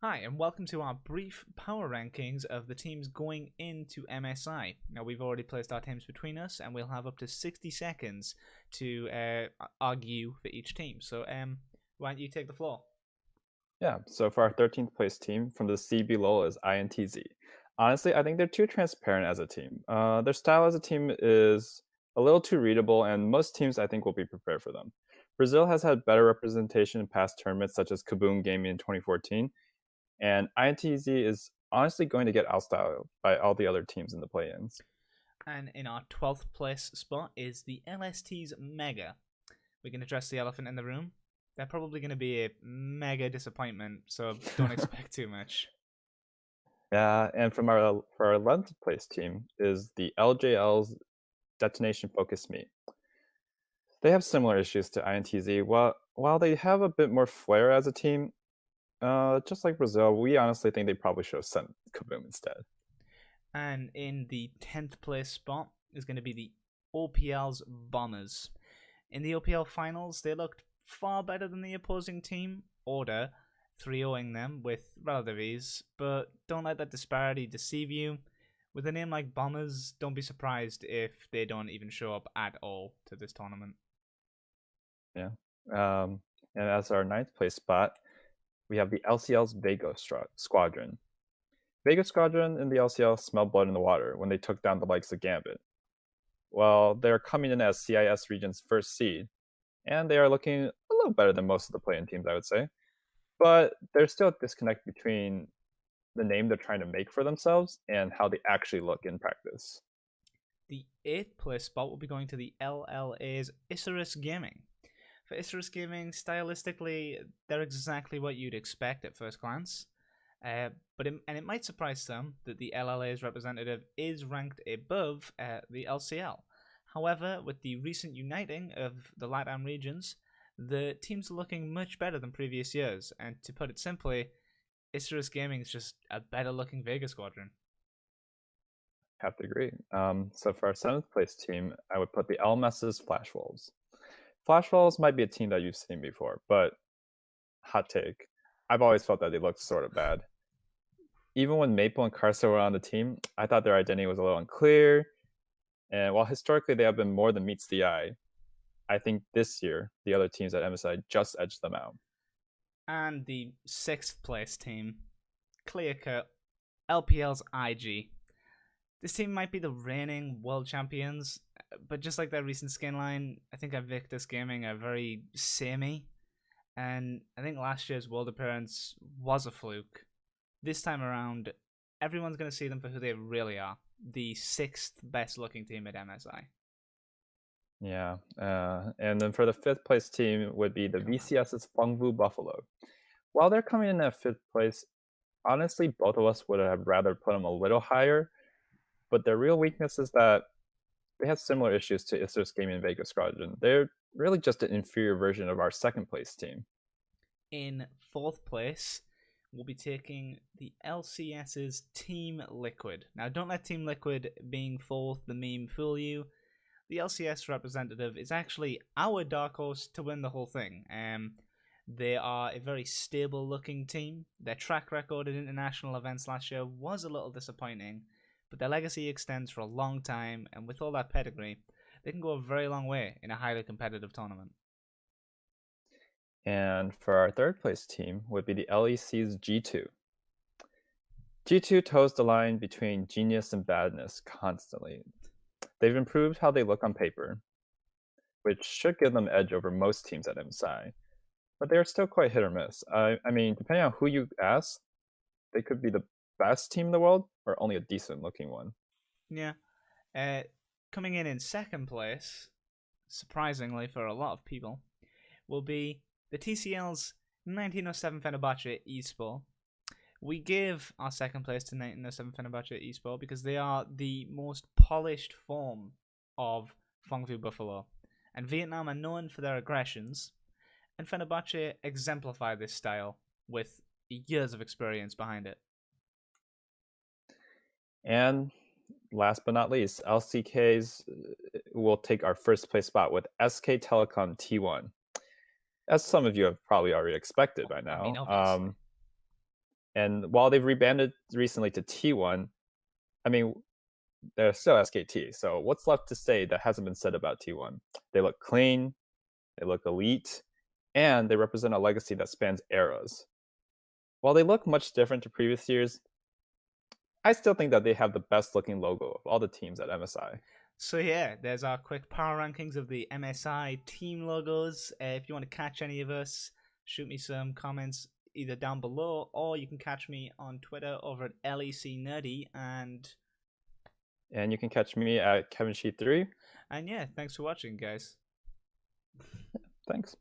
Hi, and welcome to our brief power rankings of the teams going into MSI. Now, we've already placed our teams between us, and we'll have up to 60 seconds to argue for each team. So, why don't you take the floor? Yeah, so for our 13th place team from the C below is INTZ. Honestly, I think they're too transparent as a team. Their style as a team is a little too readable, and most teams I think will be prepared for them. Brazil has had better representation in past tournaments, such as Kaboom Gaming in 2014, and INTZ is honestly going to get outstyled by all the other teams in the play-ins. And in our 12th place spot is the LST's Mega. We can address the elephant in the room. They're probably going to be a mega disappointment, so don't expect too much. Yeah, and for our 11th place team is the LJL's Detonation Focus Me. They have similar issues to INTZ. While they have a bit more flair as a team, just like Brazil, we honestly think they probably should have sent Kaboom instead. And in the 10th place spot is going to be the OPL's Bombers. In the OPL finals, they looked far better than the opposing team, Order, 3-0ing them with relative ease, but don't let that disparity deceive you. With a name like Bombers, don't be surprised if they don't even show up at all to this tournament. Yeah. Um, and as our ninth place spot, we have the LCL's Squadron. Vega Squadron in the LCL smelled blood in the water when they took down the likes of Gambit. Well, they're coming in as CIS region's first seed, and they are looking a little better than most of the play-in teams, I would say. But there's still a disconnect between the name they're trying to make for themselves and how they actually look in practice. The 8th place spot will be going to the LLA's Isurus Gaming. For Isurus Gaming, stylistically, they're exactly what you'd expect at first glance. It might surprise some that the LLA's representative is ranked above the LCL. However, with the recent uniting of the LATAM regions, the teams are looking much better than previous years. And to put it simply, Isurus Gaming is just a better looking Vega squadron. Have to agree. So for our seventh place team, I would put the LMS's Flash Wolves. Flash Wolves might be a team that you've seen before, but hot take. I've always felt that they looked sort of bad. Even when Maple and Carso were on the team, I thought their identity was a little unclear. And while historically they have been more than meets the eye, I think this year the other teams at MSI just edged them out. And the 6th place team, clear cut, LPL's IG. This team might be the reigning world champions, but just like their recent skin line, I think Invictus Gaming are very samey. And I think last year's world appearance was a fluke. This time around, everyone's going to see them for who they really are, the sixth best looking team at MSI. Yeah. And then for the fifth place team would be the VCS's Fengvu Buffalo. While they're coming in at fifth place, honestly, both of us would have rather put them a little higher. But their real weakness is that they have similar issues to Isurus Gaming and Vegas Squadron. They're really just an inferior version of our second place team. In fourth place, we'll be taking the LCS's Team Liquid. Now, don't let Team Liquid being fourth, the meme, fool you. The LCS representative is actually our dark horse to win the whole thing. They are a very stable looking team. Their track record in international events last year was a little disappointing, but their legacy extends for a long time, and with all that pedigree, they can go a very long way in a highly competitive tournament. And for our third place team would be the LEC's G2. G2 toes the line between genius and badness constantly. They've improved how they look on paper, which should give them edge over most teams at MSI, but they are still quite hit or miss. I mean, depending on who you ask, they could be the best team in the world or only a decent looking one. Yeah. Uh, Coming in second place, surprisingly for a lot of people, will be the TCL's 1907 Fenerbahce eSport. We gave our second place to 1907 Fenerbahce eSport because they are the most polished form of Fengfu Buffalo. And Vietnam are known for their aggressions, and Fenerbahce exemplify this style with years of experience behind it. And last but not least, LCK's will take our first place spot with SK Telecom T1. As some of you have probably already expected by I mean, now. obviously. And while they've rebranded recently to T1, I mean, they're still SKT. So what's left to say that hasn't been said about T1? They look clean, they look elite, and they represent a legacy that spans eras. While they look much different to previous years, I still think that they have the best looking logo of all the teams at MSI. So yeah, there's our quick power rankings of the MSI team logos. If you want to catch any of us, shoot me some comments either down below, or you can catch me on Twitter over at LEC Nerdy. And you can catch me at KevinShe3. And yeah, thanks for watching, guys. Thanks.